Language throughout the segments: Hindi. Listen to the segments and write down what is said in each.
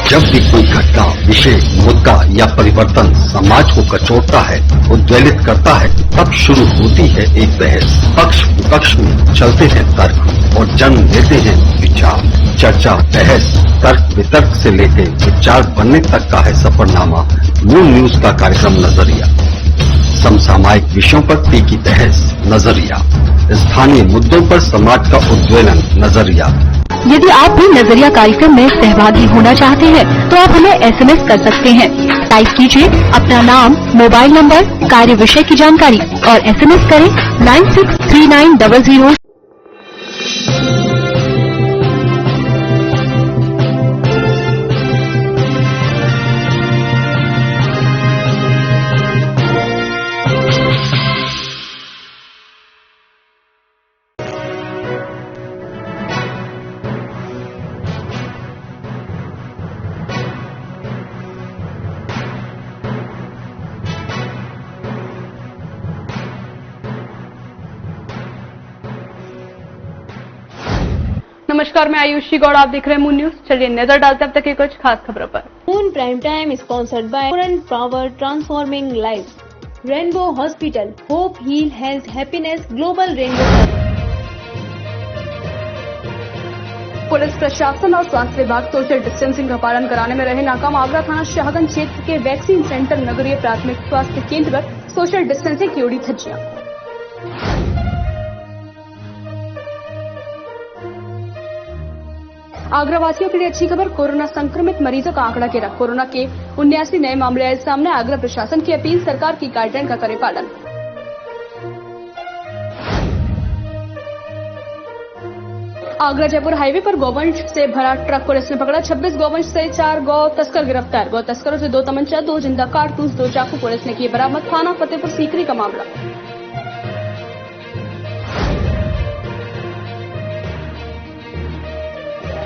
जब भी कोई घटना, विषय, मुद्दा या परिवर्तन समाज को कचोटता है, उद्वेलित करता है, तब शुरू होती है एक बहस। पक्ष विपक्ष में चलते हैं तर्क और जन्म लेते हैं विचार। चर्चा, बहस, तर्क वितर्क से लेकर विचार बनने तक का है सफरनामा मून न्यूज का कार्यक्रम नजरिया। समसामयिक विषयों पर तीखी बहस, नजरिया। स्थानीय मुद्दों पर समाज का उद्वेलन, नजरिया। यदि आप भी नजरिया कार्यक्रम में सहभागी होना चाहते हैं तो आप हमें एसएमएस कर सकते हैं। टाइप कीजिए अपना नाम, मोबाइल नंबर, कार्य विषय की जानकारी और एसएमएस करें 963900। नमस्कार, मैं आयुषी गौड़, आप देख रहे हैं मून न्यूज। चलिए नजर डालते हैं अब तक की कुछ खास खबरों पर। Moon Prime Time sponsored by Current power transforming life, Rainbow Hospital, hope heal health happiness, Global Rainbow. Police प्रशासन और स्वास्थ्य विभाग सोशल डिस्टेंसिंग का पालन कराने में रहे नाकाम। आगरा थाना शाहगंज क्षेत्र के वैक्सीन सेंटर नगरीय प्राथमिक स्वास्थ्य केंद्र पर सोशल डिस्टेंसिंग की उड़ी धज्जियां। आगरा वासियों के लिए अच्छी खबर, कोरोना संक्रमित मरीजों का आंकड़ा गिरा। कोरोना के 79 नए मामले आए सामने। आगरा प्रशासन की अपील, सरकार की गाइडलाइन का करे पालन। आगरा जयपुर हाईवे पर गौवंश से भरा ट्रक पुलिस ने पकड़ा। 26 गौवंश से 4 गौ तस्कर गिरफ्तार। गौ तस्करों से 2 तमंचा, 2 जिंदा कारतूस, 2 चाकू पुलिस ने किए बरामद। थाना फतेहपुर सीकरी का मामला।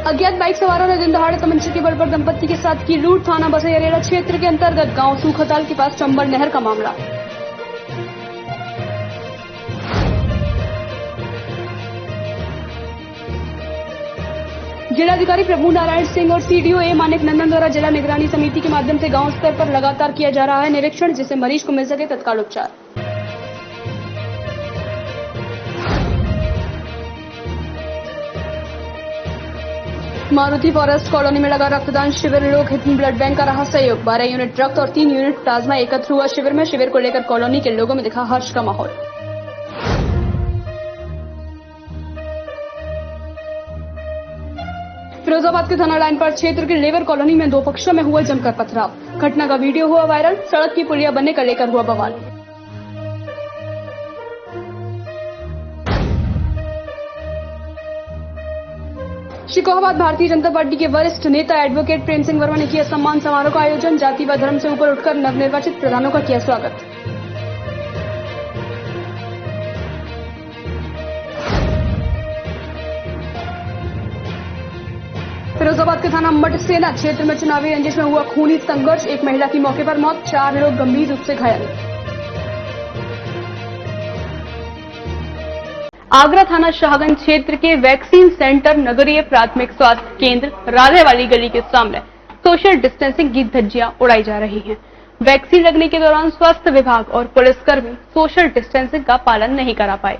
अज्ञात बाइक सवारों ने दिन दहाड़े तमंचे के बल पर दंपत्ति के साथ की लूट। थाना बसैया क्षेत्र के अंतर्गत गांव सूखताल के पास चंबल नहर का मामला। जिलाधिकारी प्रभु नारायण सिंह और सीडीओ ए मानिक नंदन द्वारा जिला निगरानी समिति के माध्यम से गांव स्तर पर लगातार किया जा रहा है निरीक्षण, जिससे मरीज को मिल सके तत्काल उपचार। मारुति फॉरेस्ट कॉलोनी में लगा रक्तदान शिविर। लोक हित ब्लड बैंक का रहा सहयोग। 12 यूनिट रक्त और 3 यूनिट प्लाज्मा एकत्र हुआ शिविर में। शिविर को लेकर कॉलोनी के लोगों में दिखा हर्ष का माहौल। फिरोजाबाद के थाना लाइन पर क्षेत्र के लेबर कॉलोनी में 2 पक्षों में हुआ जमकर पथराव। घटना का वीडियो हुआ वायरल। सड़क की पुलिया बनने का लेकर हुआ बवाल। शिकोहाबाद भारतीय जनता पार्टी के वरिष्ठ नेता एडवोकेट प्रेम सिंह वर्मा ने किया सम्मान समारोह का आयोजन। जाति व धर्म से ऊपर उठकर नवनिर्वाचित प्रधानों का किया स्वागत। फिरोजाबाद के थाना मटसेना क्षेत्र में चुनावी रंजिश में हुआ खूनी संघर्ष। एक महिला की मौके पर मौत, 4 लोग गंभीर रूप से घायल। आगरा थाना शाहगंज क्षेत्र के वैक्सीन सेंटर नगरीय प्राथमिक स्वास्थ्य केंद्र राधे वाली गली के सामने सोशल डिस्टेंसिंग की धज्जियां उड़ाई जा रही हैं। वैक्सीन लगने के दौरान स्वास्थ्य विभाग और पुलिसकर्मी सोशल डिस्टेंसिंग का पालन नहीं करा पाए।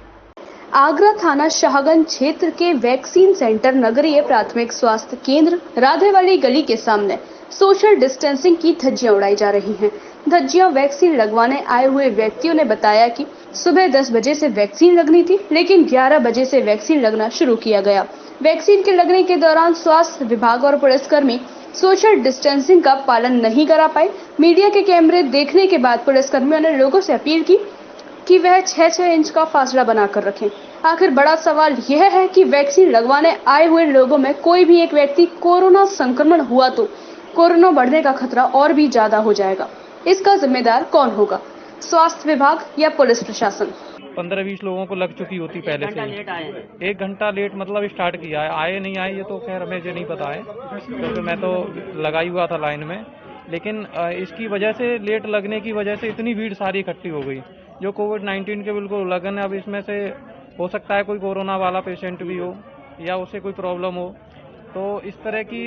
आगरा थाना शाहगंज क्षेत्र के वैक्सीन सेंटर नगरीय प्राथमिक स्वास्थ्य केंद्र राधे वाली गली के सामने सोशल डिस्टेंसिंग की धज्जियां उड़ाई जा रही हैं। धज्जियां वैक्सीन लगवाने आए हुए व्यक्तियों ने बताया कि सुबह 10 बजे से वैक्सीन लगनी थी, लेकिन 11 बजे से वैक्सीन लगना शुरू किया गया। वैक्सीन के लगने के दौरान स्वास्थ्य विभाग और पुलिसकर्मी सोशल डिस्टेंसिंग का पालन नहीं करा पाए। मीडिया के कैमरे देखने के बाद पुलिसकर्मियों ने लोगों से अपील की कि वह 6-6 इंच का फासला बनाकर रखें। आखिर बड़ा सवाल यह है कि वैक्सीन लगवाने आए हुए लोगों में कोई भी एक व्यक्ति कोरोना संक्रमण हुआ तो कोरोना बढ़ने का खतरा और भी ज्यादा हो जाएगा। इसका जिम्मेदार कौन होगा, स्वास्थ्य विभाग या पुलिस प्रशासन? 15-20 लोगों को लग चुकी होती पहले से। 1 घंटा लेट मतलब स्टार्ट किया है। आए नहीं आए ये तो खैर हमें नहीं पता है, क्योंकि मैं तो लगा ही हुआ था लाइन में। लेकिन इसकी वजह से, लेट लगने की वजह से इतनी भीड़ सारी इकट्ठी हो गई जो कोविड-19 के बिल्कुल लगन है। अब इसमें से हो सकता है कोई कोरोना वाला पेशेंट भी हो या उसे कोई प्रॉब्लम हो, तो इस तरह की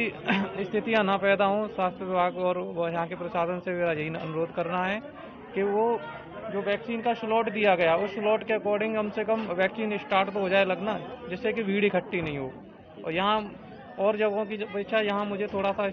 स्थितियां ना पैदा हों, स्वास्थ्य विभाग और यहाँ के प्रशासन से मेरा यही अनुरोध करना है कि वो जो वैक्सीन का स्लॉट दिया गया उस स्लॉट के अकॉर्डिंग कम से कम वैक्सीन स्टार्ट तो हो जाए लगना, जिससे कि भीड़ इकट्ठी नहीं हो। और यहाँ और जगहों की अपेक्षा यहाँ मुझे थोड़ा सा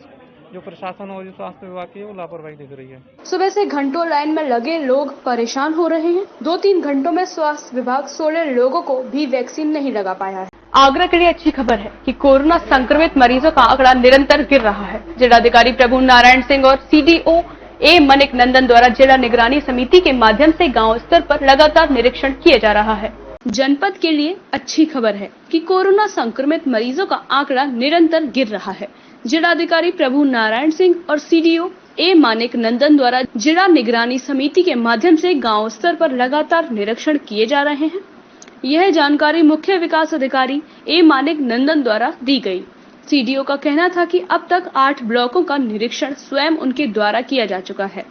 जो प्रशासन और जो स्वास्थ्य विभाग की है वो लापरवाही दिख रही है। सुबह से घंटों लाइन में लगे लोग परेशान हो रहे हैं। 2-3 घंटों में स्वास्थ्य विभाग 16 लोगों को भी वैक्सीन नहीं लगा पाया है। आगरा के लिए अच्छी खबर है कि कोरोना संक्रमित मरीजों का आंकड़ा निरंतर गिर रहा है। जिलाधिकारी प्रभु नारायण सिंह और CDO A मनिक नंदन द्वारा जिला निगरानी समिति के माध्यम से गांव स्तर पर लगातार निरीक्षण किया जा रहा है। जनपद के लिए अच्छी खबर है कि कोरोना संक्रमित मरीजों का आंकड़ा निरंतर गिर रहा है। जिलाधिकारी प्रभु नारायण सिंह और CDO A मनिक नंदन द्वारा जिला निगरानी समिति के माध्यम से गांव स्तर पर लगातार निरीक्षण किए जा रहे हैं। यह जानकारी मुख्य विकास अधिकारी A मनिक नंदन द्वारा दी गई। CDO का कहना था कि अब तक 8 ब्लॉकों का निरीक्षण स्वयं उनके द्वारा किया जा चुका है।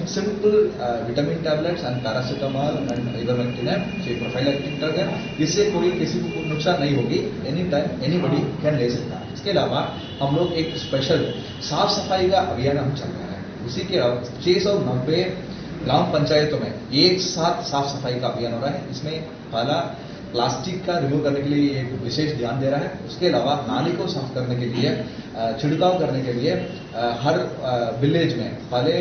Simple vitamin tablets and paracetamol and ivermectin prophylactic drug है, इससे कोई किसी को नुकसान नहीं होगी। एनी टाइम एनीबॉडी कैन ले सकता है। इसके अलावा हम लोग एक स्पेशल साफ सफाई का अभियान हम चल रहा है। उसी के 690 ग्राम पंचायतों में एक साथ साफ सफाई का अभियान हो रहा है। इसमें पहला प्लास्टिक का रिमूव करने के लिए एक विशेष ध्यान दे रहा है। उसके अलावा नाली को साफ करने के लिए, छिड़काव करने के लिए हर विलेज में पहले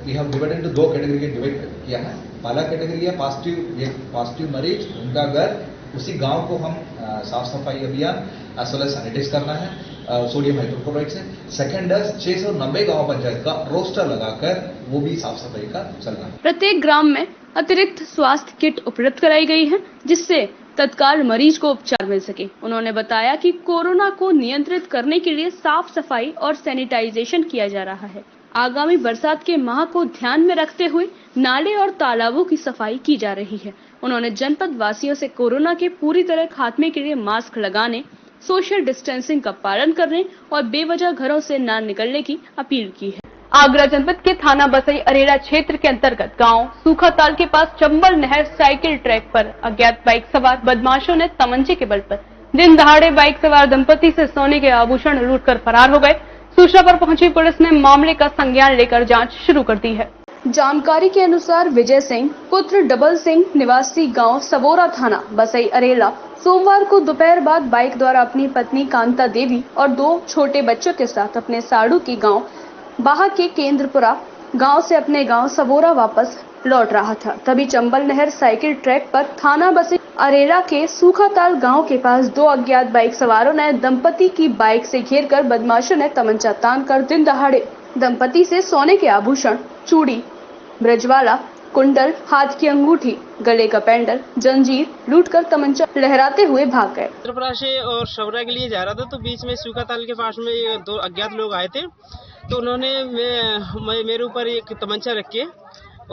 we have divided into 2 category के डिवाइड किया है। पहला कैटेगरी है पॉजिटिव मरीज, उनका घर, उसी गांव को हम साफ सफाई अभियान एज वेल एज सैनिटाइज करना है सोडियम हाइड्रोक्लोराइड से। सेकंड है 690 गांव पंचायत का रोस्टर लगाकर वो भी साफ सफाई का चलना है। प्रत्येक ग्राम में अतिरिक्त स्वास्थ्य किट उपलब्ध कराई गई है, जिससे तत्काल मरीज को उपचार मिल सके। उन्होंने बताया कि कोरोना को नियंत्रित करने के लिए साफ सफाई और सैनिटाइजेशन किया जा रहा है। आगामी बरसात के माह को ध्यान में रखते हुए नाले और तालाबों की सफाई की जा रही है। उन्होंने जनपद वासियों से कोरोना के पूरी तरह खात्मे के लिए मास्क लगाने, सोशल डिस्टेंसिंग का पालन करने और बेवजह घरों से न निकलने की अपील की है। आगरा जनपद के थाना बसई अरेरा क्षेत्र के अंतर्गत गांव सूखाताल के पास चंबल नहर साइकिल ट्रैक पर अज्ञात बाइक सवार बदमाशों ने तमंचे के बल पर दिन दहाड़े बाइक सवार दंपति से सोने के आभूषण लूटकर फरार हो गए। सूचना पर पहुंची पुलिस ने मामले का संज्ञान लेकर जांच शुरू कर दी है। जानकारी के अनुसार विजय सिंह पुत्र डबल सिंह निवासी गांव सबोरा थाना बसई अरेला सोमवार को दोपहर बाद बाइक द्वारा अपनी पत्नी कांता देवी और 2 छोटे बच्चों के साथ अपने साड़ू के गांव बाहा के केंद्रपुरा गांव से अपने गांव सबोरा वापस लौट रहा था। तभी चंबल नहर साइकिल ट्रैक पर थाना बसई अरेरा के सूखाताल गांव के पास 2 अज्ञात बाइक सवारों ने दंपति की बाइक से घेरकर बदमाशों ने तमंचा तानकर दिन दहाड़े दंपति से सोने के आभूषण, चूड़ी, ब्रजवाला, कुंडल, हाथ की अंगूठी, गले का पेंडल, जंजीर लूटकर तमंचा लहराते हुए भाग गए। त्रिपुरा से और शबरा के लिए जा रहा था तो बीच में सूखाताल के पास में 2 अज्ञात लोग आए थे। तो उन्होंने मेरे ऊपर एक तमंचा रख के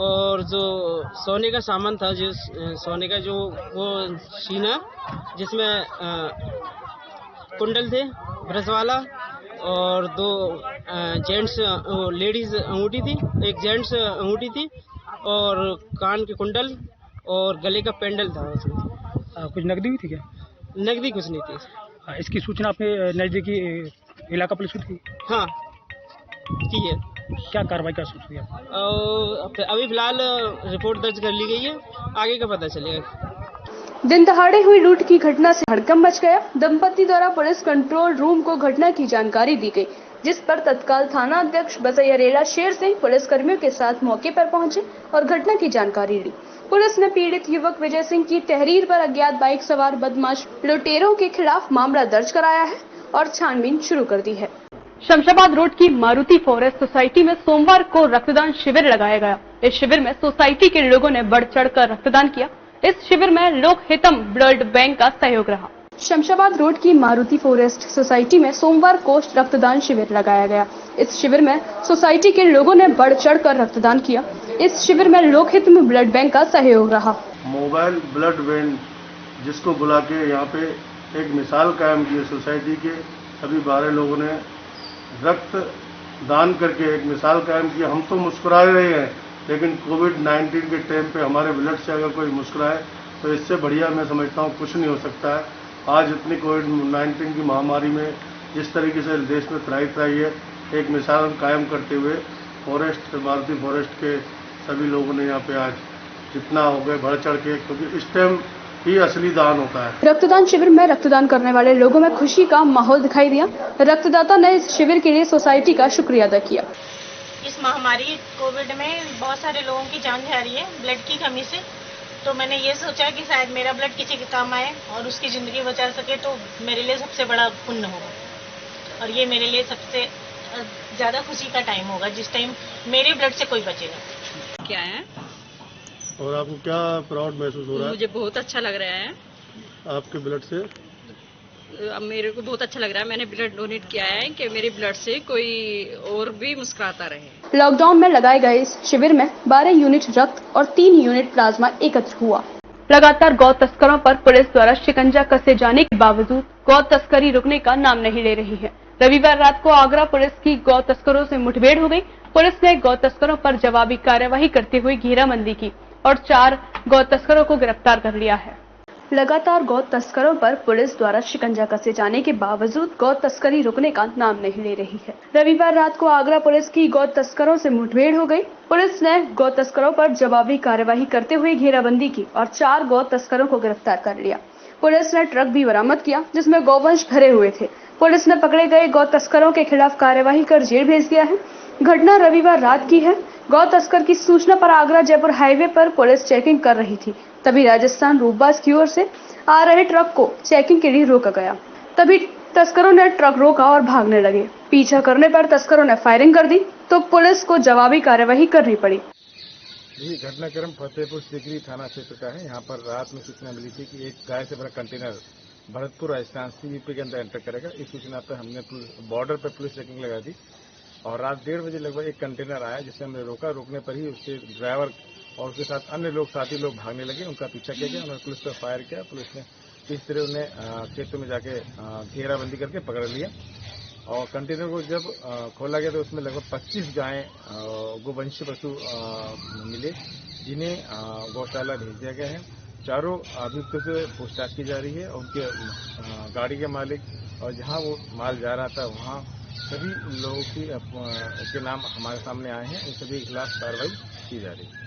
और जो सोने का सामान था, जो सोने का जो वो शीना जिसमें कुंडल थे, ब्रजवाला और 2 जेंट्स लेडीज अंगूठी थी, एक जेंट्स अंगूठी थी और कान के कुंडल और गले का पेंडल था उसमें। कुछ नकदी भी थी क्या? नकदी कुछ नहीं थी। इसकी सूचना आपने नजदीकी इलाका पुलिस को दी? हाँ की है। क्या कार्रवाई कर सकती है? अभी फिलहाल रिपोर्ट दर्ज कर ली गई है, आगे का पता चलेगा। दिन दहाड़े हुई लूट की घटना से हड़कंप मच गया। दंपति द्वारा पुलिस कंट्रोल रूम को घटना की जानकारी दी गई, जिस पर तत्काल थाना अध्यक्ष बसई अरेला शेर सिंह पुलिस कर्मियों के साथ मौके पर पहुंचे और घटना की जानकारी ली। पुलिस ने पीड़ित युवक विजय सिंह की तहरीर पर अज्ञात बाइक सवार बदमाश लुटेरों के खिलाफ मामला दर्ज कराया है और छानबीन शुरू कर दी है। शमशाबाद रोड की मारुति फॉरेस्ट सोसाइटी में सोमवार को रक्तदान शिविर लगाया गया। इस शिविर में सोसाइटी के लोगों ने बढ़ चढ़कर रक्तदान किया। इस शिविर में लोक हितम ब्लड बैंक का सहयोग रहा। शमशाबाद रोड की मारुति फॉरेस्ट सोसाइटी में सोमवार को रक्तदान शिविर लगाया गया। इस शिविर में सोसाइटी के लोगों ने बढ़ चढ़कर रक्तदान किया। इस शिविर में लोक हितम ब्लड बैंक का सहयोग रहा। मोबाइल ब्लड बैंक जिसको बुला के यहाँ पे एक मिसाल कायम की, सोसाइटी के सभी 12 लोगों ने रक्त दान करके एक मिसाल कायम की। हम तो मुस्कुरा रहे हैं, लेकिन कोविड-19 के टाइम पे हमारे ब्लड से अगर कोई मुस्कुराए तो इससे बढ़िया मैं समझता हूँ कुछ नहीं हो सकता है। आज इतनी कोविड-19 की महामारी में जिस तरीके से देश में थ्राइव आई है, एक मिसाल कायम करते हुए फॉरेस्ट, भारतीय फॉरेस्ट के सभी लोगों ने यहाँ पे आज जितना हो गए बढ़ चढ़ के, क्योंकि इस टाइम ही असली दान होता है। रक्तदान शिविर में रक्तदान करने वाले लोगों में खुशी का माहौल दिखाई दिया। रक्तदाता ने इस शिविर के लिए सोसाइटी का शुक्रिया अदा किया। इस महामारी कोविड में बहुत सारे लोगों की जान जा रही है ब्लड की कमी से, तो मैंने ये सोचा कि शायद मेरा ब्लड किसी के काम आए और उसकी ज़िंदगी बचा सके, तो मेरे लिए सबसे बड़ा पुण्य होगा। और ये मेरे लिए सबसे ज़्यादा खुशी का टाइम होगा जिस टाइम मेरे ब्लड से कोई बचेगा। क्या है और आपको क्या प्राउड महसूस हो रहा है? मुझे बहुत अच्छा लग रहा है आपके ब्लड से। अब मेरे को बहुत अच्छा लग रहा है, मैंने ब्लड डोनेट किया है कि मेरे ब्लड से कोई और भी मुस्कुराता रहे। लॉकडाउन में लगाए गए इस शिविर में 12 यूनिट रक्त और 3 यूनिट प्लाज्मा एकत्र हुआ। लगातार गौ तस्करों पर पुलिस द्वारा शिकंजा कसे जाने के बावजूद गौ तस्करी रुकने का नाम नहीं ले रही है। रविवार रात को आगरा पुलिस की गौ तस्करों से मुठभेड़ हो गई। पुलिस ने गौ तस्करों पर जवाबी कार्यवाही करते हुए घेराबंदी की और 4 गौ तस्करों को गिरफ्तार कर लिया है। लगातार गौ तस्करों पर पुलिस द्वारा शिकंजा कसे जाने के बावजूद गौ तस्करी रुकने का नाम नहीं ले रही है। रविवार रात को आगरा पुलिस की गौ तस्करों से मुठभेड़ हो गई। पुलिस ने गौ तस्करों पर जवाबी कार्यवाही करते हुए घेराबंदी की और 4 गौ तस्करों को गिरफ्तार कर लिया। पुलिस ने ट्रक भी बरामद किया जिसमें गौवंश भरे हुए थे। पुलिस ने पकड़े गए गौ तस्करों के खिलाफ कार्यवाही कर जेल भेज दिया है। घटना रविवार रात की है। गौ तस्कर की सूचना पर आगरा जयपुर हाईवे पर पुलिस चेकिंग कर रही थी। तभी राजस्थान रूपबाज की ओर से आ रहे ट्रक को चेकिंग के लिए रोका गया। तभी तस्करों ने ट्रक रोका और भागने लगे। पीछा करने पर तस्करों ने फायरिंग कर दी तो पुलिस को जवाबी कार्यवाही करनी पड़ी। ये घटनाक्रम फतेहपुर सीकरी थाना क्षेत्र का है। यहाँ पर रात में सूचना मिली थी कि एक गाय से भरा कंटेनर भरतपुर राजस्थान से यूपी के अंदर एंटर करेगा। इस सूचना पर हमने बॉर्डर पर पुलिस चेकिंग लगा दी और रात 1:30 बजे लगभग एक कंटेनर आया जिसे हमने रोका। रोकने पर ही उसके ड्राइवर और उसके साथ अन्य लोग, साथी लोग भागने लगे। उनका पीछा किया गया, उन्होंने पुलिस पर फायर किया। पुलिस ने इस तरह उन्हें खेतों में जाके घेराबंदी करके पकड़ लिया और कंटेनर को जब खोला गया तो उसमें लगभग 25 गायें गोवंशीय पशु मिले, जिन्हें गौशाला भेज दिया गया है। चारों अभियुक्तों से पूछताछ की जा रही है। उनके गाड़ी के मालिक और जहां वो माल जा रहा था वहां सभी लोगों के नाम हमारे सामने आए हैं। इन सभी के खिलाफ कार्रवाई की जा रही है।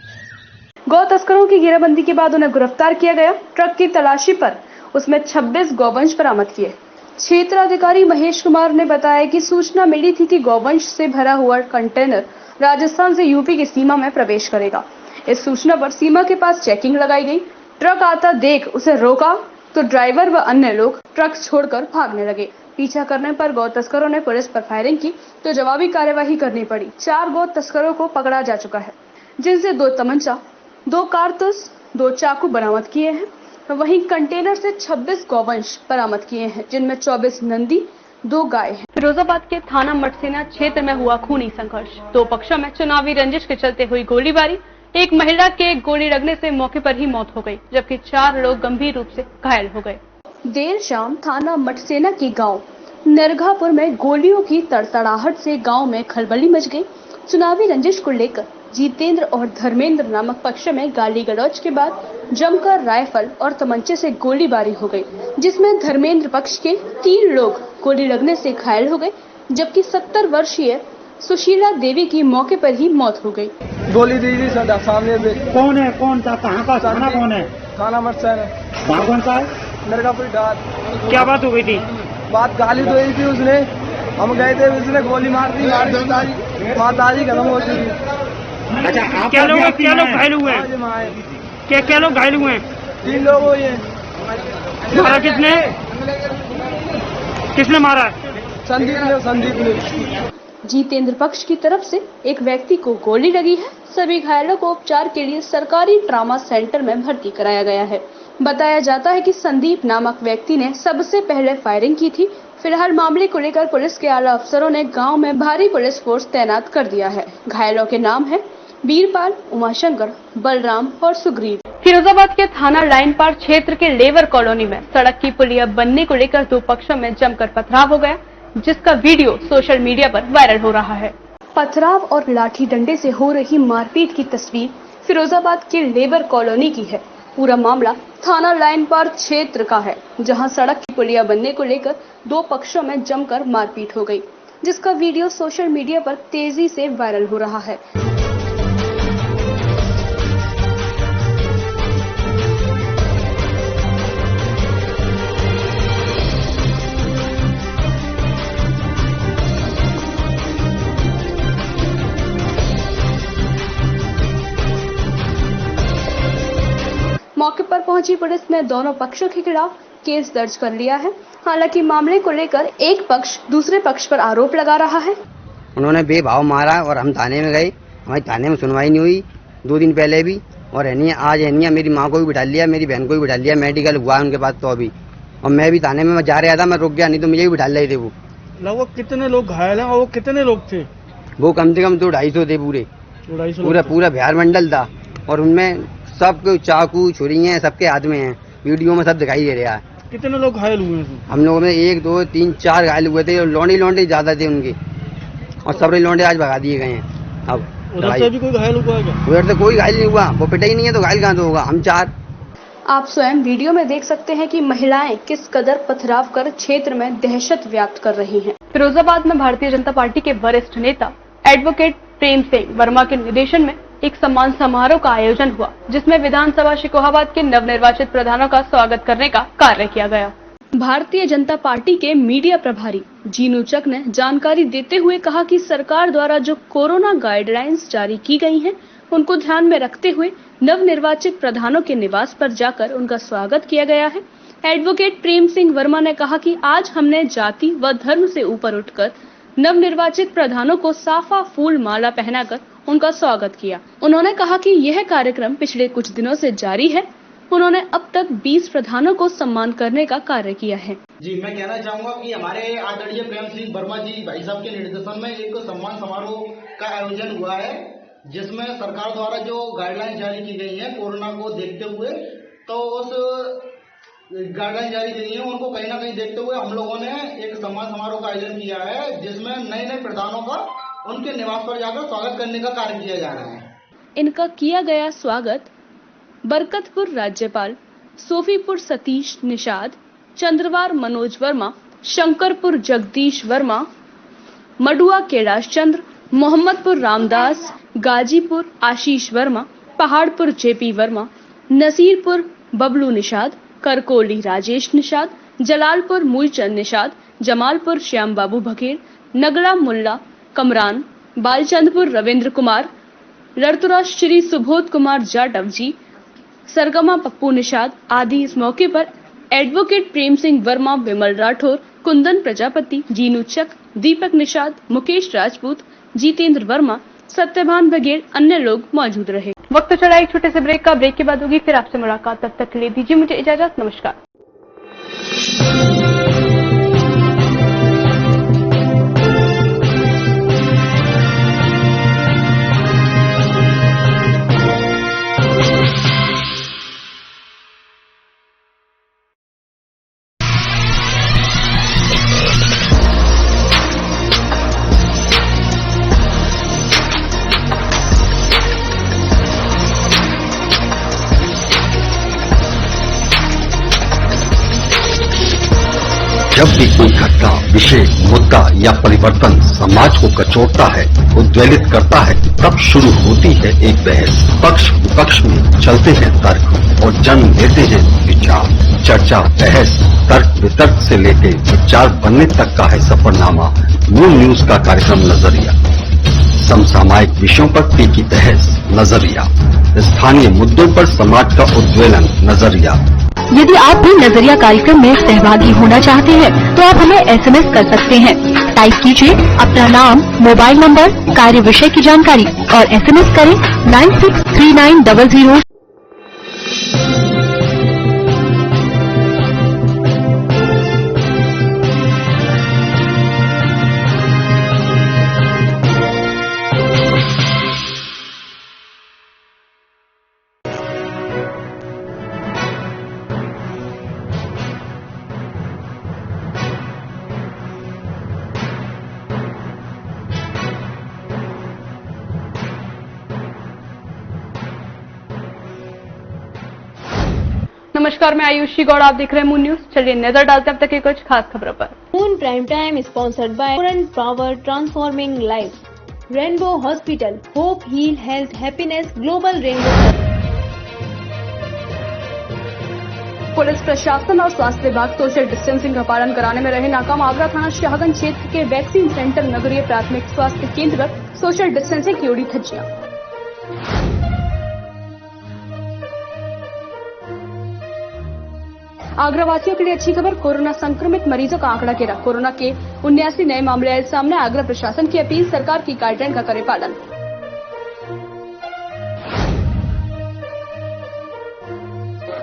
गौ तस्करों की घेराबंदी के बाद उन्हें गिरफ्तार किया गया। ट्रक की तलाशी पर उसमें 26 गौवंश बरामद किए। क्षेत्राधिकारी महेश कुमार ने बताया कि सूचना मिली थी कि गौवंश से भरा हुआ कंटेनर राजस्थान से यूपी की सीमा में प्रवेश करेगा। इस सूचना पर सीमा के पास चेकिंग लगाई गई। ट्रक आता देख उसे रोका तो ड्राइवर व अन्य लोग ट्रक छोड़कर भागने लगे। पीछा करने पर गौ तस्करों ने पुलिस पर फायरिंग की तो जवाबी कार्यवाही करनी पड़ी। 4 गौ तस्करों को पकड़ा जा चुका है, जिनसे 2 तमंचा, 2 कारतूस, 2 चाकू बरामद किए हैं। वहीं कंटेनर से 26 गौवंश बरामद किए हैं, जिनमें 24 नंदी, 2 गाय हैं। फिरोजाबाद के थाना मटसेना क्षेत्र में हुआ खूनी संघर्ष। 2 पक्षों में चुनावी रंजिश के चलते हुई गोलीबारी। एक महिला के गोली लगने से मौके पर ही मौत हो गई, जबकि 4 लोग गंभीर रूप से घायल हो गए। देर शाम थाना मटसेना के गांव नरघापुर में गोलियों की तड़तड़ाहट से गांव में खलबली मच गई। चुनावी रंजिश को लेकर जितेंद्र और धर्मेंद्र नामक पक्ष में गाली गलौज के बाद जमकर राइफल और तमंचे से गोलीबारी हो गई, जिसमें धर्मेंद्र पक्ष के 3 लोग गोली लगने से घायल हो गए, जबकि 70 वर्षीय सुशीला देवी की मौके पर ही मौत हो गई। गोली दी थी सामने से। कौन है, कौन था, कहाँ का थाना कौन है? थाना मटसेना। गाँव कौन सा है? नरगापुर घाट। क्या बात हो गई थी? बात गाली दो थी उसने, हम गए थे, उसने गोली मार दी, माताजी खत्म हो चुकी। अच्छा, क्या लोग घायल हुए हैं? क्या लोग घायल हुए हैं? 3 लोग हुए हैं। मारा किसने मारा? संदीप ने। जितेंद्र पक्ष की तरफ से एक व्यक्ति को गोली लगी है। सभी घायलों को उपचार के लिए सरकारी ट्रॉमा सेंटर में भर्ती कराया गया है। बताया जाता है कि संदीप नामक व्यक्ति ने सबसे पहले फायरिंग की थी। फिलहाल मामले को लेकर पुलिस के आला अफसरों ने गांव में भारी पुलिस फोर्स तैनात कर दिया है। घायलों के नाम है वीरपाल, उमाशंकर, बलराम और सुग्रीव। फिरोजाबाद के थाना लाइन पार क्षेत्र के लेबर कॉलोनी में सड़क की पुलिया बनने को लेकर 2 पक्षों में जमकर पथराव हो गया, जिसका वीडियो सोशल मीडिया पर वायरल हो रहा है। पथराव और लाठी डंडे से हो रही मारपीट की तस्वीर फिरोजाबाद के लेबर कॉलोनी की है। पूरा मामला थाना लाइन पार क्षेत्र का है, जहां सड़क की पुलिया बनने को लेकर दो पक्षों में जमकर मारपीट हो गई, जिसका वीडियो सोशल मीडिया पर तेजी से वायरल हो रहा है। मौके पर पहुंची पुलिस ने दोनों पक्षों के खिलाफ केस दर्ज कर लिया है। हालांकि मामले को लेकर एक पक्ष दूसरे पक्ष पर आरोप लगा रहा है। उन्होंने बेभाव मारा और हम थाने में गए, हमारी थाने में सुनवाई नहीं हुई 2 दिन पहले भी, और आज मेरी माँ को भी बिठा लिया, मेरी बहन को भी बिठा लिया, मेडिकल हुआ उनके पास तो अभी, और मैं भी थाने में जा रहा था, मैं रुक गया, नहीं तो मुझे भी बिठा रहे थे। वो लगभग कितने लोग घायल हैं और वो कितने लोग थे? वो कम से कम 200-250 थे पूरा बिहार मंडल था, और उनमें सब चाकू छुरी सबके हाथ में है, वीडियो में सब दिखाई दे रहा है। कितने लोग घायल हुए हैं? हम लोगों में 1 2 3 4 घायल हुए थे, लौंडे ज्यादा थे उनके, और सब लौंडे आज भगा दिए गए हैं। अब उधर से भी कोई घायल हुआ है? उधर से कोई घायल नहीं हुआ, वो पिटा ही नहीं है तो घायल कहाँ से होगा? हम 4। आप स्वयं वीडियो में देख सकते हैं कि महिलाएं किस कदर पथराव कर क्षेत्र में दहशत व्याप्त कर रही हैं। फिरोजाबाद में भारतीय जनता पार्टी के वरिष्ठ नेता एडवोकेट प्रेम सिंह वर्मा के निर्देशन में एक सम्मान समारोह का आयोजन हुआ, जिसमें विधानसभा शिकोहाबाद के नवनिर्वाचित प्रधानों का स्वागत करने का कार्य किया गया। भारतीय जनता पार्टी के मीडिया प्रभारी जीनू चक ने जानकारी देते हुए कहा कि सरकार द्वारा जो कोरोना गाइडलाइंस जारी की गई हैं, उनको ध्यान में रखते हुए नवनिर्वाचित प्रधानों के निवास पर जाकर उनका स्वागत किया गया है। एडवोकेट प्रेम सिंह वर्मा ने कहा कि आज हमने जाति व धर्म से ऊपर उठकर नवनिर्वाचित प्रधानों को साफा फूल माला पहनाकर उनका स्वागत किया। उन्होंने कहा कि यह कार्यक्रम पिछले कुछ दिनों से जारी है। उन्होंने अब तक 20 प्रधानों को सम्मान करने का कार्य किया है। जी, मैं कहना चाहूंगा कि हमारे आदरणीय प्रेम सिंह वर्मा जी भाई साहब के निर्देशन में एक सम्मान समारोह का आयोजन हुआ है, जिसमें सरकार द्वारा जो गाइडलाइन जारी की गई है कोरोना को देखते हुए, तो उस गाइडलाइन जारी की गई है उनको कहीं ना कहीं देखते हुए हम लोगों ने एक सम्मान समारोह का आयोजन किया है, जिसमें नए प्रधानों का उनके निवास पर जाकर स्वागत करने का कार्य किया जा रहा है। इनका किया गया स्वागत बरकतपुर राज्यपाल, सोफीपुर सतीश निषाद, चंद्रवार मनोज वर्मा, शंकरपुर जगदीश वर्मा, मडुआ कैलाश चंद्र, मोहम्मदपुर रामदास, गाजीपुर आशीष वर्मा, पहाड़पुर जेपी वर्मा, नसीरपुर बबलू निषाद, करकोली राजेश निषाद, जलालपुर मूलचंद निषाद, जमालपुर श्याम बाबू बघेल, नगड़ा मुल्ला कमरान, बालचंदपुर रविंद्र कुमार, लड़तुरा श्री सुबोध कुमार जाटव जी, सरगमा पप्पू निषाद आदि इस मौके पर एडवोकेट प्रेम सिंह वर्मा, विमल राठौर, कुंदन प्रजापति, जीनू चक, दीपक निषाद, मुकेश राजपूत, जीतेंद्र वर्मा, सत्यभान बघेल अन्य लोग मौजूद रहे। वक्त चला एक छोटे से ब्रेक का, ब्रेक के बाद होगी फिर आपसे मुलाकात। तब तक के लिए दीजिए मुझे इजाजत, नमस्कार। जब भी कोई घटना, विषय, मुद्दा या परिवर्तन समाज को कचोटता है, उद्वेलित करता है, तब शुरू होती है एक बहस। पक्ष विपक्ष में चलते हैं तर्क और जन्म लेते हैं विचार। चर्चा, बहस, तर्क वितर्क से लेके विचार बनने तक का है सफरनामा न्यू न्यूज का कार्यक्रम नजरिया। समसामयिक विषयों पर तीखी बहस, नजरिया। स्थानीय मुद्दों पर समाज का उद्वेलन, नजरिया। यदि आप भी नजरिया कार्यक्रम में सहभागी होना चाहते हैं तो आप हमें SMS कर सकते हैं। टाइप कीजिए अपना नाम, मोबाइल नंबर, कार्य विषय की जानकारी और SMS करें 963900। नमस्कार, मैं आयुषी गौड़, आप देख रहे हैं मून न्यूज। चलिए नजर डालते हैं अब तक की कुछ खास खबरों पर। Moon Prime Time sponsored by Current Power Transforming Lives, Rainbow Hospital, hope heal health happiness Global Rainbow. Police प्रशासन और स्वास्थ्य विभाग सोशल डिस्टेंसिंग का पालन कराने में रहे नाकाम। आगरा थाना शाहगंज क्षेत्र के वैक्सीन सेंटर नगरीय प्राथमिक स्वास्थ्य केंद्र पर सोशल डिस्टेंसिंग की उड़ी धज्जियां। आगरा वासियों के लिए अच्छी खबर, कोरोना संक्रमित मरीजों का आंकड़ा गिरा। कोरोना के 79 नए मामले आए सामने। आगरा प्रशासन की अपील, सरकार की गाइडलाइन का करे पालन।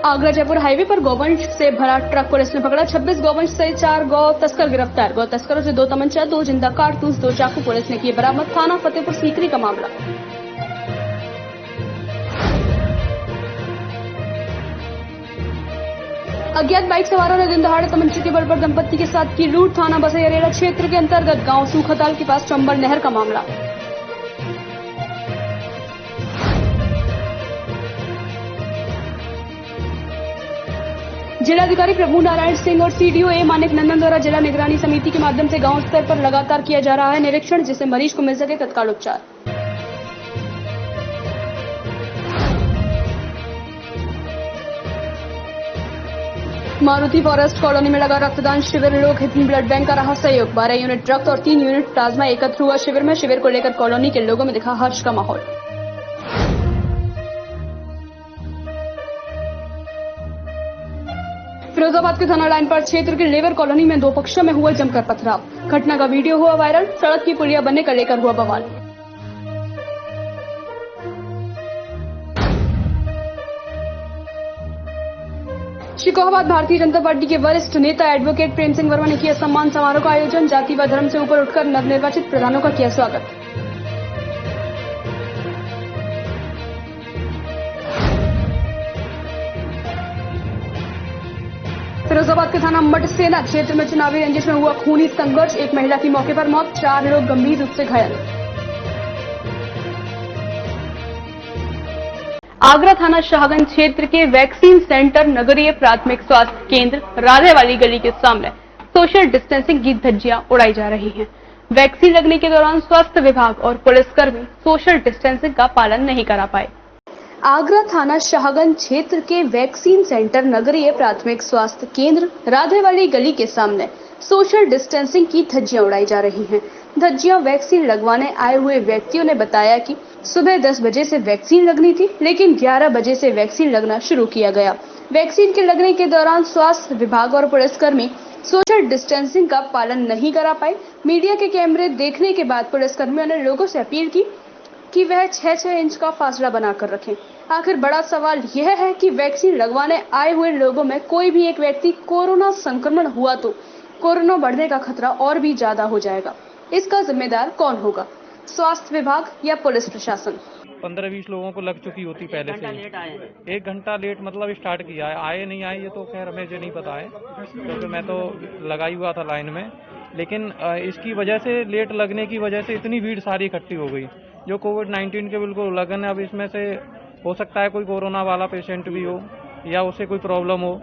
आगरा जयपुर हाईवे पर गौवंश से भरा ट्रक पुलिस ने पकड़ा। 26 गौवंश से 4 गौ तस्कर गिरफ्तार। गौ तस्करों से 2 तमंचा, 2 जिंदा कारतूस, 2 चाकू पुलिस ने किए बरामद। थाना फतेहपुर सीकरी का मामला। अज्ञात बाइक सवारों ने दिन दहाड़े तमंचे के बल पर दंपत्ति के साथ की लूट। थाना बसैया क्षेत्र के अंतर्गत गांव सूखाताल के पास चंबल नहर का मामला। जिलाधिकारी प्रभु नारायण सिंह और सीडीओ ए मानिक नंदन द्वारा जिला निगरानी समिति के माध्यम से गांव स्तर पर लगातार किया जा रहा है निरीक्षण, जिससे मरीज को मिल सके तत्काल उपचार। मारुति फॉरेस्ट कॉलोनी में लगा रक्तदान शिविर। लोक हित ब्लड बैंक का रहा सहयोग। 12 यूनिट रक्त और 3 यूनिट प्लाज्मा एकत्र हुआ शिविर में। शिविर को लेकर कॉलोनी के लोगों में दिखा हर्ष का माहौल। फिरोजाबाद के थाना लाइन पर क्षेत्र के लेबर कॉलोनी में 2 पक्षों में हुआ जमकर पथराव। घटना का वीडियो हुआ वायरल। सड़क की पुलिया बनने का लेकर हुआ बवाल। शिकोहाबाद भारतीय जनता पार्टी के वरिष्ठ नेता एडवोकेट प्रेम सिंह वर्मा ने किया सम्मान समारोह का आयोजन। जाति व धर्म से ऊपर उठकर नवनिर्वाचित प्रधानों का किया स्वागत। फिरोजाबाद के थाना मटसेना क्षेत्र में चुनावी रंजिश में हुआ खूनी संघर्ष। एक महिला की मौके पर मौत, 4 लोग गंभीर रूप से घायल। आगरा थाना शाहगंज क्षेत्र के वैक्सीन सेंटर नगरीय प्राथमिक स्वास्थ्य केंद्र राधेवाली गली के सामने सोशल डिस्टेंसिंग की धज्जियां उड़ाई जा रही हैं। वैक्सीन लगने के दौरान स्वास्थ्य विभाग और पुलिसकर्मी सोशल डिस्टेंसिंग का पालन नहीं करा पाए। आगरा थाना शाहगंज क्षेत्र के वैक्सीन सेंटर नगरीय प्राथमिक स्वास्थ्य केंद्र राधेवाली गली के सामने सोशल डिस्टेंसिंग की धज्जियां उड़ाई जा रही हैं। धज्जियां वैक्सीन लगवाने आए हुए व्यक्तियों ने बताया कि सुबह 10 बजे से वैक्सीन लगनी थी, लेकिन 11 बजे से वैक्सीन लगना शुरू किया गया। वैक्सीन के लगने के दौरान स्वास्थ्य विभाग और पुलिसकर्मी सोशल डिस्टेंसिंग का पालन नहीं करा पाए। मीडिया के कैमरे देखने के बाद पुलिसकर्मियों ने लोगों से अपील की कि वह 6-6 इंच का फासला बनाकर रखें। आखिर बड़ा सवाल यह है कि वैक्सीन लगवाने आए हुए लोगों में कोई भी एक व्यक्ति कोरोना संक्रमण हुआ तो कोरोना बढ़ने का खतरा और भी ज्यादा हो जाएगा। इसका जिम्मेदार कौन होगा, स्वास्थ्य विभाग या पुलिस प्रशासन? 15-20 लोगों को लग चुकी होती पहले से। 1 घंटा लेट मतलब स्टार्ट किया है। आए नहीं आए ये तो खैर हमें जो नहीं पता है, क्योंकि मैं तो लगा ही हुआ था लाइन में। लेकिन इसकी वजह से, लेट लगने की वजह से इतनी भीड़ सारी इकट्ठी हो गई जो कोविड-19 के बिल्कुल उल्लंघन है। अब इसमें से हो सकता है कोई कोरोना वाला पेशेंट भी हो या उसे कोई प्रॉब्लम हो,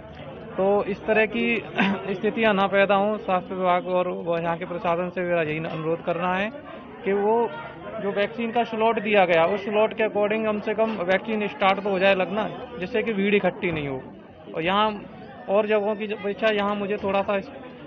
तो इस तरह की स्थितियां ना पैदा हों। स्वास्थ्य विभाग और यहाँ के प्रशासन से मेरा यही अनुरोध करना है कि वो जो वैक्सीन का स्लॉट दिया गया उस स्लॉट के अकॉर्डिंग कम से कम वैक्सीन स्टार्ट तो हो जाए लगना, जिससे कि भीड़ इकट्ठी नहीं हो। और यहाँ और जगहों की अपेक्षा यहाँ मुझे थोड़ा सा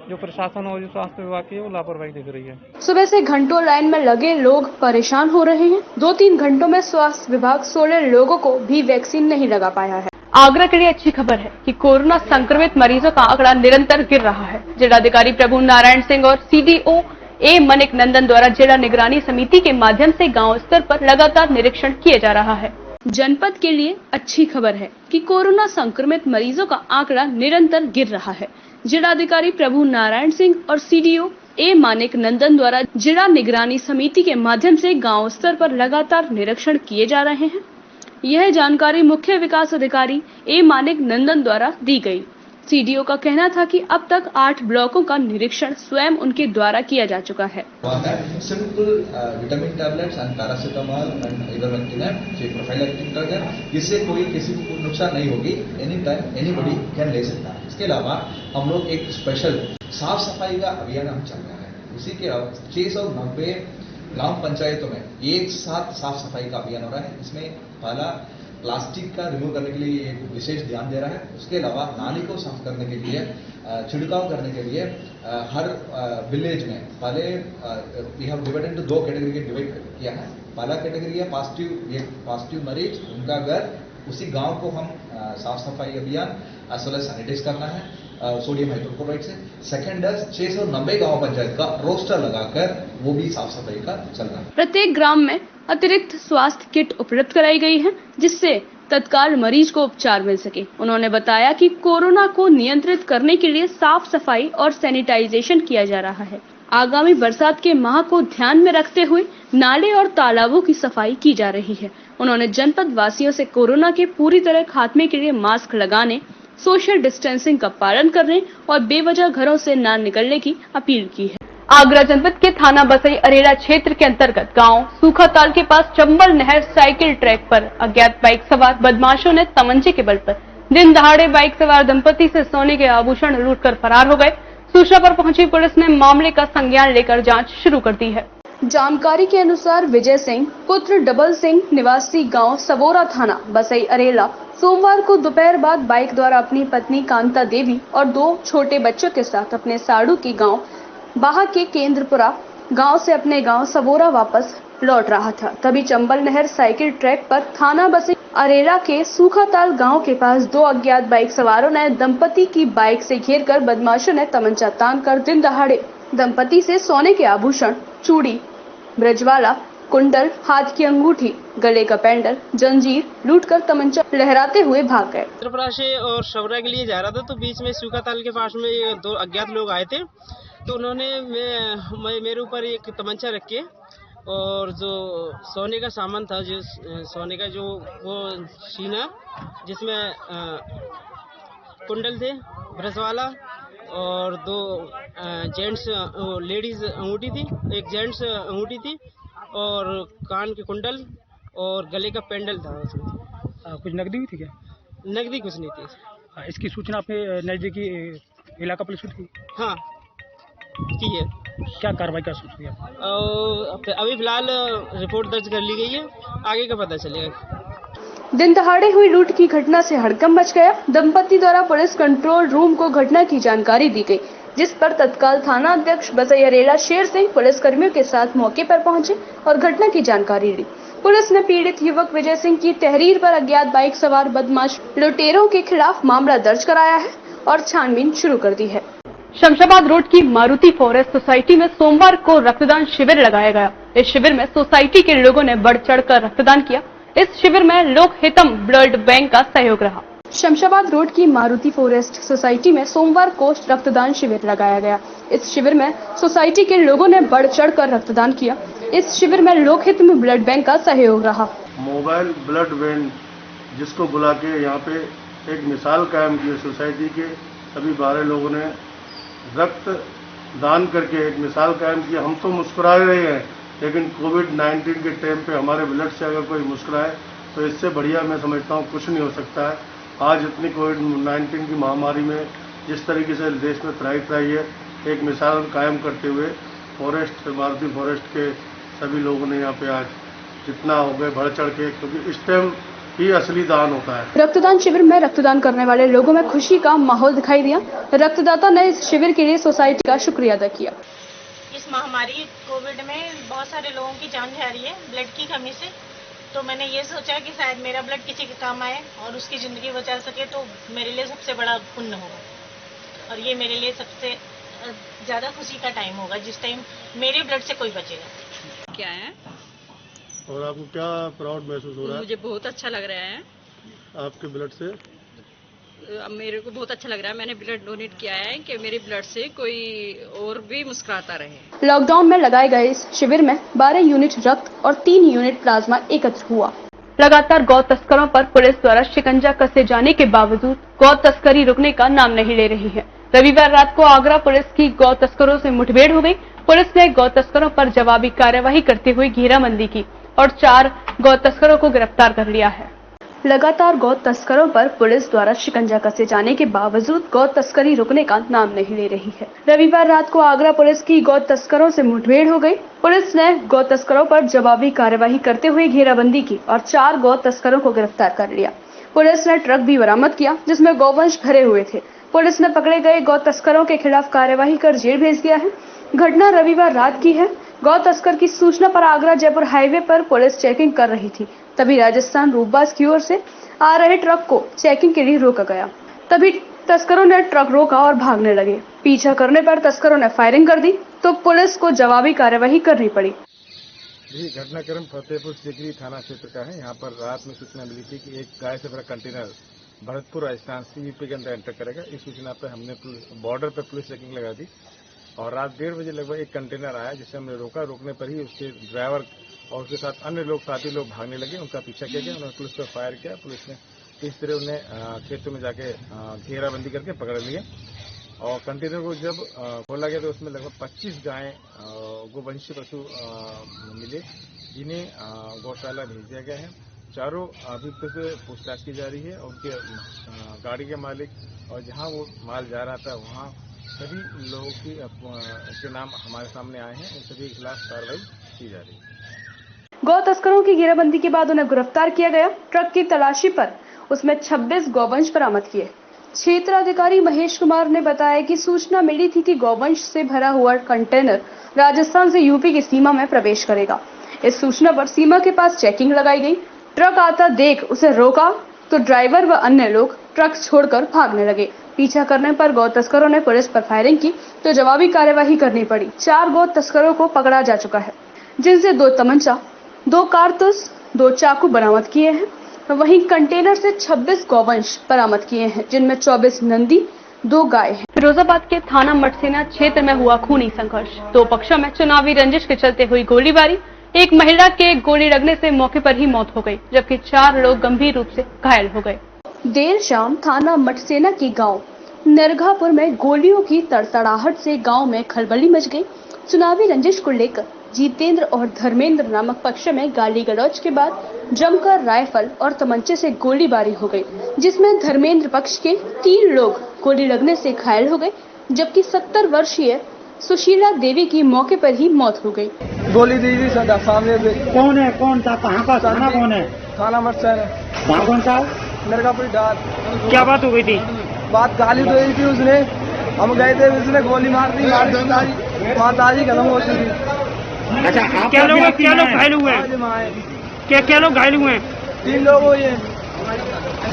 जो प्रशासन और जो स्वास्थ्य विभाग की है वो लापरवाही दिख रही है। सुबह से घंटों लाइन में लगे लोग परेशान हो रहे हैं। 2-3 घंटों में स्वास्थ्य विभाग 16 लोगों को भी वैक्सीन नहीं लगा पाया है। आगरा के लिए अच्छी खबर है कि कोरोना संक्रमित मरीजों का आंकड़ा निरंतर गिर रहा है। जिलाधिकारी प्रभु नारायण सिंह और सीडीओ ए मानिक नंदन द्वारा जिला निगरानी समिति के माध्यम से गांव स्तर पर लगातार निरीक्षण किया जा रहा है। जनपद के लिए अच्छी खबर है कि कोरोना संक्रमित मरीजों का आंकड़ा निरंतर गिर रहा है। जिलाधिकारी प्रभु नारायण सिंह और सीडीओ ए मानिक नंदन द्वारा जिला निगरानी समिति के माध्यम से गांव स्तर पर लगातार निरीक्षण किए जा रहे हैं। यह जानकारी मुख्य विकास अधिकारी ए मानिक नंदन द्वारा दी गई। सीडीओ का कहना था कि अब तक 8 ब्लॉकों का निरीक्षण स्वयं उनके द्वारा किया जा चुका है। Simple vitamin tablets and paracetamol and ivermectin ये प्रोफाइलैक्टिक ड्रग है, इससे कोई किसी को नुकसान नहीं होगी, एनी टाइम एनीबॉडी कैन ले सकता है। इसके अलावा हम लोग एक स्पेशल साफ सफाई का अभियान हम चल रहा है। इसी के 690 ग्राम पंचायतों में एक साथ साफ सफाई का अभियान हो रहा है। इसमें पहला प्लास्टिक का रिमूव करने के लिए एक विशेष ध्यान दे रहा है। उसके अलावा नाली को साफ करने के लिए, छिड़काव करने के लिए हर विलेज में पहले we have divided into 2 category के डिवाइड किया है। पहला कैटेगरी है पॉजिटिव मरीज, उनका घर, उसी गांव को हम साफ सफाई अभियान एज वेल एज सैनिटाइज करना है सोडियम हाइड्रोक्लोराइड से। सेकेंड 690 गांव पंचायत का रोस्टर लगाकर वो भी साफ सफाई का चल रहा है। प्रत्येक ग्राम में अतिरिक्त स्वास्थ्य किट उपलब्ध कराई गई है, जिससे तत्काल मरीज को उपचार मिल सके। उन्होंने बताया कि कोरोना को नियंत्रित करने के लिए साफ सफाई और सैनिटाइजेशन किया जा रहा है। आगामी बरसात के माह को ध्यान में रखते हुए नाले और तालाबों की सफाई की जा रही है। उन्होंने जनपद वासियों से कोरोना के पूरी तरह खात्मे के लिए मास्क लगाने, सोशल डिस्टेंसिंग का पालन करने और बेवजह घरों से न निकलने की अपील की है। आगरा जनपद के थाना बसई अरेला क्षेत्र के अंतर्गत गांव सूखाताल के पास चंबल नहर साइकिल ट्रैक पर अज्ञात बाइक सवार बदमाशों ने तमंचे के बल पर दिन दहाड़े बाइक सवार दंपति से सोने के आभूषण लूटकर फरार हो गए। सूचना पर पहुंची पुलिस ने मामले का संज्ञान लेकर जांच शुरू कर दी है। जानकारी के अनुसार विजय सिंह पुत्र डबल सिंह निवासी गांव सवोरा थाना बसई अरेला सोमवार को दोपहर बाद बाइक द्वारा अपनी पत्नी कांता देवी और 2 छोटे बच्चों के साथ अपने साड़ू की गांव बाहा के केंद्रपुरा गांव से अपने गांव सवोरा वापस लौट रहा था। तभी चंबल नहर साइकिल ट्रैक पर थाना बसई अरेला के सूखाताल गांव के पास 2 अज्ञात बाइक सवारों ने दंपति की बाइक से घेरकर बदमाशों ने तमंचा तानकर दिन दहाड़े दंपति से सोने के आभूषण, चूड़ी, ब्रजवाला, कुंडल, हाथ की अंगूठी, गले का पेंडल, जंजीर लूटकर तमंचा लहराते हुए भाग गए। त्रिपुरा से और शबरा के लिए जा रहा था, तो बीच में सूखाताल के पास में 2 अज्ञात लोग आए थे। तो उन्होंने मेरे ऊपर एक तमंचा रख के और जो सोने का सामान था, जो सोने का जो वो शीना जिसमें कुंडल थे, ब्रजवाला और 2 जेंट्स लेडीज अंगूठी थी, एक जेंट्स अंगूठी थी और कान के कुंडल और गले का पेंडल था उसमें। कुछ नकदी भी थी क्या? नकदी कुछ नहीं थी। इसकी सूचना आपने नजदीकी इलाका पुलिस को दी? हाँ की है। क्या कार्रवाई कर सकती है? अभी फिलहाल रिपोर्ट दर्ज कर ली गई है, आगे का पता चलेगा। दिन दहाड़े हुई लूट की घटना से हड़कंप मच गया। दंपति द्वारा पुलिस कंट्रोल रूम को घटना की जानकारी दी गई, जिस पर तत्काल थाना अध्यक्ष बसई अरेला शेर सिंह पुलिस कर्मियों के साथ मौके पर पहुंचे और घटना की जानकारी ली। पुलिस ने पीड़ित युवक विजय सिंह की तहरीर पर अज्ञात बाइक सवार बदमाश लुटेरों के खिलाफ मामला दर्ज कराया है और छानबीन शुरू कर दी है। शमशाबाद रोड की मारुति फॉरेस्ट सोसाइटी में सोमवार को रक्तदान शिविर लगाया गया। इस शिविर में सोसाइटी के लोगों ने बढ़ चढ़कर रक्तदान किया। इस शिविर में लोक हितम ब्लड बैंक का सहयोग रहा। शमशाबाद रोड की मारुति फॉरेस्ट सोसाइटी में सोमवार को रक्तदान शिविर लगाया गया। इस शिविर में सोसाइटी के लोगों ने बढ़ चढ़कर रक्तदान किया। इस शिविर में लोकहित में ब्लड बैंक का सहयोग रहा। मोबाइल ब्लड वैन जिसको बुला के यहाँ पे एक मिसाल कायम की, सोसाइटी के सभी 12 लोगों ने रक्त दान करके एक मिसाल कायम की। हम तो मुस्कुरा रहे हैं, लेकिन कोविड-19 के टाइम पे हमारे ब्लड से अगर कोई मुस्कुराए तो इससे बढ़िया मैं समझता हूँ कुछ नहीं हो सकता है। आज इतनी कोविड-19 की महामारी में जिस तरीके से देश में त्राही है, एक मिसाल कायम करते हुए मारुति फॉरेस्ट के सभी लोगों ने यहाँ पे आज जितना हो गए बढ़ चढ़ के, क्योंकि इस टाइम ही असली दान होता है। रक्तदान शिविर में रक्तदान करने वाले लोगों में खुशी का माहौल दिखाई दिया। रक्तदाता ने इस शिविर के लिए सोसाइटी का शुक्रिया अदा किया। इस महामारी कोविड में बहुत सारे लोगों की जान जा रही है ब्लड की कमी से, तो मैंने ये सोचा कि शायद मेरा ब्लड किसी के काम आए और उसकी ज़िंदगी बचा सके, तो मेरे लिए सबसे बड़ा पुण्य होगा और ये मेरे लिए सबसे ज़्यादा खुशी का टाइम होगा जिस टाइम मेरे ब्लड से कोई बचेगा। क्या है और आपको क्या प्राउड महसूस हो रहा है? मुझे बहुत अच्छा लग रहा है आपके ब्लड से। अब मेरे को बहुत अच्छा लग रहा है, मैंने ब्लड डोनेट किया है कि मेरे ब्लड से कोई और भी मुस्कुराता रहे। लॉकडाउन में लगाए गए इस शिविर में 12 यूनिट रक्त और 3 यूनिट प्लाज्मा एकत्र हुआ। लगातार गौ तस्करों पर पुलिस द्वारा शिकंजा कसे जाने के बावजूद गौ तस्करी रुकने का नाम नहीं ले रही है। रविवार रात को आगरा पुलिस की गौ तस्करों से मुठभेड़ हो गई। पुलिस ने गौ तस्करों पर जवाबी कार्यवाही करते हुए घेराबंदी की और 4 गौ तस्करों को गिरफ्तार कर लिया है। लगातार गौ तस्करों पर पुलिस द्वारा शिकंजा कसे जाने के बावजूद गौ तस्करी रुकने का नाम नहीं ले रही है। रविवार रात को आगरा पुलिस की गौ तस्करों से मुठभेड़ हो गई। पुलिस ने गौ तस्करों पर जवाबी कार्यवाही करते हुए घेराबंदी की और 4 गौ तस्करों को गिरफ्तार कर लिया। पुलिस ने ट्रक भी बरामद किया जिसमें गौवंश भरे हुए थे। पुलिस ने पकड़े गए गौ तस्करों के खिलाफ कार्यवाही कर जेल भेज दिया है। घटना रविवार रात की है। गौ तस्कर की सूचना पर आगरा जयपुर हाईवे पर पुलिस चेकिंग कर रही थी। तभी राजस्थान रूपबाज की ओर से आ रहे ट्रक को चेकिंग के लिए रोका गया। तभी तस्करों ने ट्रक रोका और भागने लगे। पीछा करने पर तस्करों ने फायरिंग कर दी तो पुलिस को जवाबी कार्यवाही करनी पड़ी। जी, घटनाक्रम फतेहपुर सीकरी थाना क्षेत्र का है। यहाँ पर रात में सूचना मिली थी कि एक गाय से भरा कंटेनर भरतपुर राजस्थान से यूपी के अंदर एंटर करेगा। इस सूचना पर हमने बॉर्डर पर पुलिस चेकिंग लगा दी और रात 1:30 बजे लगभग एक कंटेनर आया जिसे हमने रोका। रोकने पर ही उसके ड्राइवर और उसके साथ अन्य लोग साथी लोग भागने लगे। उनका पीछा किया गया। उन्होंने पुलिस पर फायर किया। पुलिस ने इस तरह उन्हें खेतों में जाके घेराबंदी करके पकड़ लिए और कंटेनर को जब खोला गया तो उसमें लगभग 25 गायें गोवंशीय पशु मिले जिन्हें गौशाला भेज दिया गया है। चारों अभियुक्तों से पूछताछ की जा रही है और उनके गाड़ी के मालिक और जहां वो माल जा रहा था वहां सभी लोगों के नाम हमारे सामने आए हैं। उन सभी के खिलाफ कार्रवाई की जा रही है। गौ तस्करों की घेराबंदी के बाद उन्हें गिरफ्तार किया गया। ट्रक की तलाशी पर उसमें 26 गौवंश बरामद किए। क्षेत्राधिकारी महेश कुमार ने बताया कि सूचना मिली थी कि गौवंश से भरा हुआ कंटेनर राजस्थान से यूपी की सीमा में प्रवेश करेगा। इस सूचना पर सीमा के पास चेकिंग लगाई गई। ट्रक आता देख उसे रोका तो ड्राइवर व अन्य लोग ट्रक छोड़कर भागने लगे। पीछा करने पर गौ तस्करों ने पुलिस पर फायरिंग की तो जवाबी कार्यवाही करनी पड़ी। 4 गौ तस्करों को पकड़ा जा चुका है जिनसे 2 तमंचा, 2 कारतूस, 2 चाकू बरामद किए हैं। वहीं कंटेनर से 26 गौवंश बरामद किए हैं जिनमें 24 नंदी, 2 गाय हैं। फिरोजाबाद के थाना मटसेना क्षेत्र में हुआ खूनी संघर्ष। 2 पक्षों में चुनावी रंजिश के चलते हुई गोलीबारी। एक महिला के गोली लगने से मौके पर ही मौत हो गई जबकि 4 लोग गंभीर रूप से घायल हो गए। देर शाम थाना मटसेना की गांव नरघापुर में गोलियों की तड़तड़ाहट से गांव में खलबली मच गई। चुनावी रंजिश को लेकर जितेंद्र और धर्मेंद्र नामक पक्ष में गाली गलौज के बाद जमकर राइफल और तमंचे से गोलीबारी हो गई जिसमें धर्मेंद्र पक्ष के 3 लोग गोली लगने से घायल हो गए जबकि 70 वर्षीय सुशीला देवी की मौके पर ही मौत हो गई। गोली दी थी सदा सामने से। कौन है? कौन था? कहाँ का थाना कौन है? थाना मटसेना। वहाँ कौन था? नरघापुर डाल। क्या बात हो गई थी? बात गाली दो थी उसने। हम गए थे उसने गोली मार दी। माताजी खत्म हो चुकी। अच्छा, क्या लोग घायल हुए हैं? क्या लोग घायल हुए हैं? 3 लोग हुए।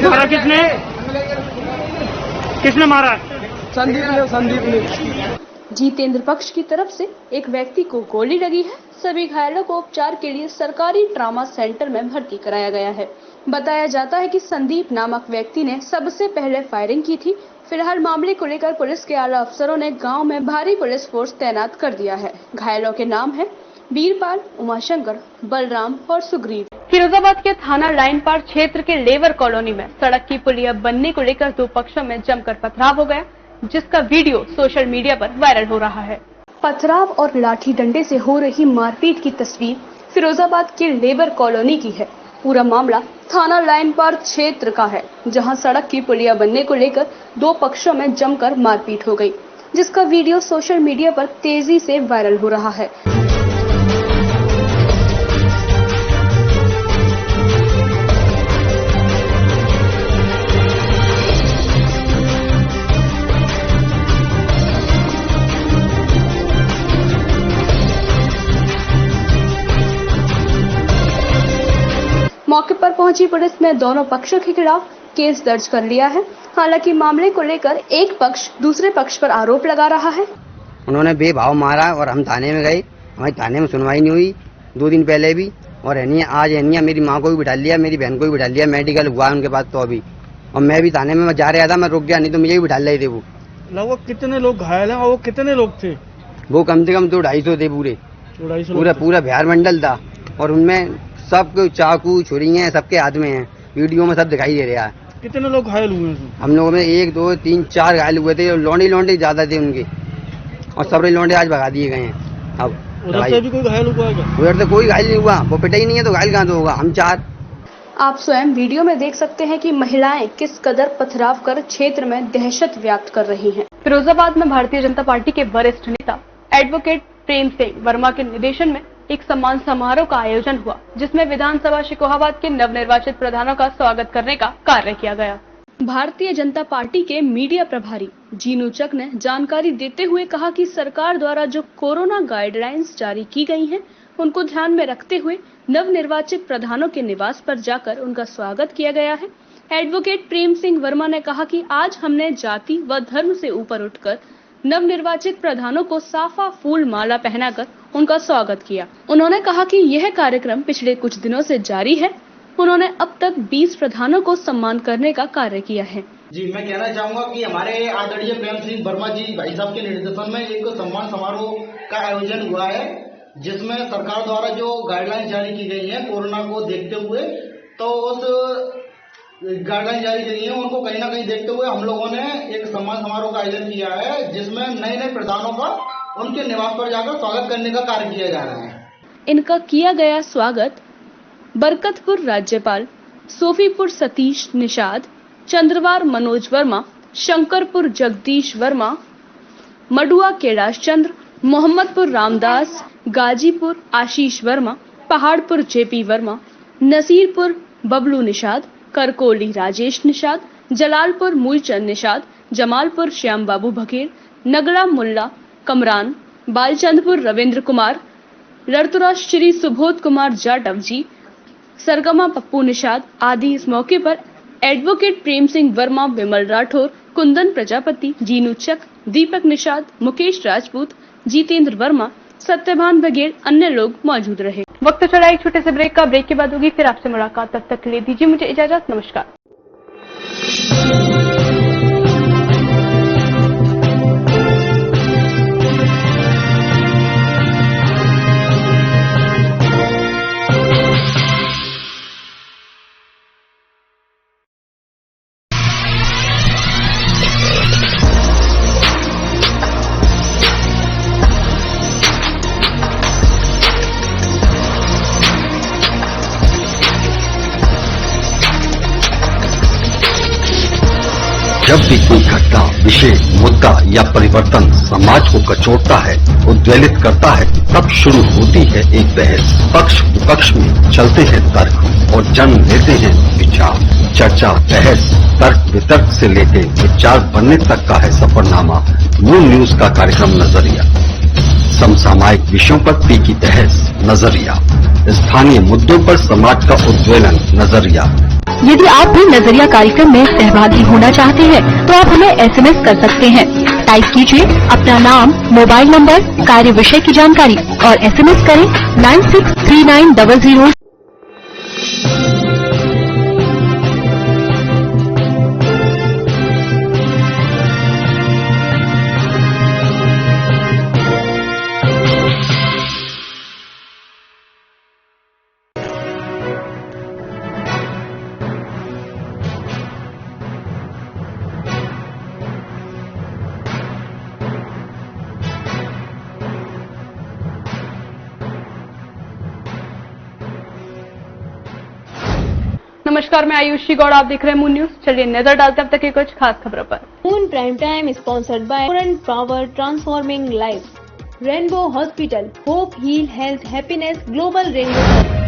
मारा किसने मारा? संदीप ने। जितेंद्र पक्ष की तरफ से एक व्यक्ति को गोली लगी है। सभी घायलों को उपचार के लिए सरकारी ट्रॉमा सेंटर में भर्ती कराया गया है। बताया जाता है कि संदीप नामक व्यक्ति ने सबसे पहले फायरिंग की थी। फिलहाल मामले को लेकर पुलिस के आला अफसरों ने गांव में भारी पुलिस फोर्स तैनात कर दिया है। घायलों के नाम है वीरपाल, उमाशंकर, बलराम और सुग्रीव। फिरोजाबाद के थाना लाइन पार क्षेत्र के लेबर कॉलोनी में सड़क की पुलिया बनने को लेकर 2 पक्षों में जमकर पथराव हो गया जिसका वीडियो सोशल मीडिया पर वायरल हो रहा है। पथराव और लाठी डंडे से हो रही मारपीट की तस्वीर फिरोजाबाद के लेबर कॉलोनी की है। पूरा मामला थाना लाइन पार क्षेत्र का है जहां सड़क की पुलिया बनने को लेकर 2 पक्षों में जमकर मारपीट हो गई जिसका वीडियो सोशल मीडिया पर तेजी से वायरल हो रहा है। मौके पर पहुंची पुलिस ने दोनों पक्षों के खिलाफ केस दर्ज कर लिया है। हालांकि मामले को लेकर एक पक्ष दूसरे पक्ष पर आरोप लगा रहा है। उन्होंने बेभाव मारा और हम थाने में गए। हमारी थाने में सुनवाई नहीं हुई 2 दिन पहले भी और आज मेरी माँ को भी बिठा लिया, मेरी बहन को भी बिठा लिया। मेडिकल हुआ उनके पास तो अभी और मैं भी थाने में जा रहा था। मैं रुक गया नहीं तो मुझे भी बिठा रहे थे। वो लगभग कितने लोग घायल हैं और वो कितने लोग थे? वो कम से कम 200-250 थे। पूरा बिहार मंडल था और उनमें सब चाकू छुरियां सबके हाथ में हैं, वीडियो में सब दिखाई दे रहा है। कितने लोग घायल हुए हैं? हम लोगों में 1 2 3 4 घायल हुए थे, लौंडे ज्यादा थे उनके, और सब लौंडे आज भगा दिए गए हैं। अब उधर से भी कोई घायल हुआ है क्या? उधर से कोई घायल नहीं हुआ, वो पिटा ही नहीं है तो घायल कहाँ से होगा। हम 4। आप स्वयं वीडियो में देख सकते हैं कि महिलाएं किस कदर पथराव कर क्षेत्र में दहशत व्यक्त कर रही हैं। फिरोजाबाद में भारतीय जनता पार्टी के वरिष्ठ नेता एडवोकेट प्रेम सिंह वर्मा के निर्देशन में एक सम्मान समारोह का आयोजन हुआ, जिसमें विधानसभा शिकोहाबाद के नवनिर्वाचित प्रधानों का स्वागत करने का कार्य किया गया। भारतीय जनता पार्टी के मीडिया प्रभारी जीनू चक ने जानकारी देते हुए कहा कि सरकार द्वारा जो कोरोना गाइडलाइंस जारी की गई हैं, उनको ध्यान में रखते हुए नवनिर्वाचित प्रधानों के निवास पर जाकर उनका स्वागत किया गया है। एडवोकेट प्रेम सिंह वर्मा ने कहा कि आज हमने जाति व धर्म से ऊपर उठकर नवनिर्वाचित प्रधानों को साफा फूल माला पहनाकर उनका स्वागत किया। उन्होंने कहा कि यह कार्यक्रम पिछले कुछ दिनों से जारी है। उन्होंने अब तक 20 प्रधानों को सम्मान करने का कार्य किया है। जी, मैं कहना चाहूंगा कि हमारे आदरणीय प्रेम सिंह वर्मा जी भाई साहब के निर्देशन में एक सम्मान समारोह का आयोजन हुआ है, जिसमें सरकार द्वारा जो गाइडलाइन जारी की गई है कोरोना को देखते हुए, तो उस गाइडलाइन जारी करी है उनको कहीं ना कहीं देखते हुए हम लोगों ने एक सम्मान समारोह का आयोजन किया है, जिसमें नए प्रधानों का उनके निवास पर जाकर स्वागत करने का कार्य किया जा रहा है। इनका किया गया स्वागत बरकतपुर राज्यपाल, सोफीपुर सतीश निषाद, चंद्रवार मनोज वर्मा, शंकरपुर जगदीश वर्मा, मडुआ कैलाश चंद्र, मोहम्मदपुर रामदास, गाजीपुर आशीष वर्मा, पहाड़पुर जेपी वर्मा, नसीरपुर बबलू निषाद, करकोली राजेश निषाद, जलालपुर मूलचंद निषाद, जमालपुर श्याम बाबू बघेल, नगड़ा मुल्ला कमरान, बालचंदपुर रविंद्र कुमार, रतुरा श्री सुबोध कुमार जाटव जी, सरगमा पप्पू निषाद आदि इस मौके पर एडवोकेट प्रेम सिंह वर्मा, विमल राठौर, कुंदन प्रजापति, जीनू चक, दीपक निषाद, मुकेश राजपूत, जितेंद्र वर्मा, सत्यभान बघेल अन्य लोग मौजूद रहे। वक्त चला एक छोटे से ब्रेक का। ब्रेक के बाद होगी फिर आपसे मुलाकात। तब तक के लिए दीजिए मुझे इजाजत। नमस्कार। जब भी कोई घटना, विषय, मुद्दा या परिवर्तन समाज को कचोटता है, उद्वेलित करता है, तब शुरू होती है एक बहस। पक्ष विपक्ष में चलते हैं तर्क और जन लेते हैं विचार। चर्चा, बहस, तर्क वितर्क से लेकर विचार बनने तक का है सफरनामा मून न्यूज का कार्यक्रम नजरिया। समसामयिक विषयों पर तीखी बहस, नजरिया। स्थानीय मुद्दों पर समाज का उद्वेलन, नजरिया। यदि आप भी नजरिया कार्यक्रम में सहभागी होना चाहते हैं तो आप हमें SMS कर सकते हैं। टाइप कीजिए अपना नाम, मोबाइल नंबर, कार्य विषय की जानकारी और SMS करें 963900। नमस्कार, मैं आयुषी गौड़, आप देख रहे हैं मून न्यूज। चलिए नजर डालते हैं अब तक की कुछ खास खबरों पर। Moon Prime Time sponsored by Current Power Transforming Lives, Rainbow Hospital, hope heal health happiness Global rainbow.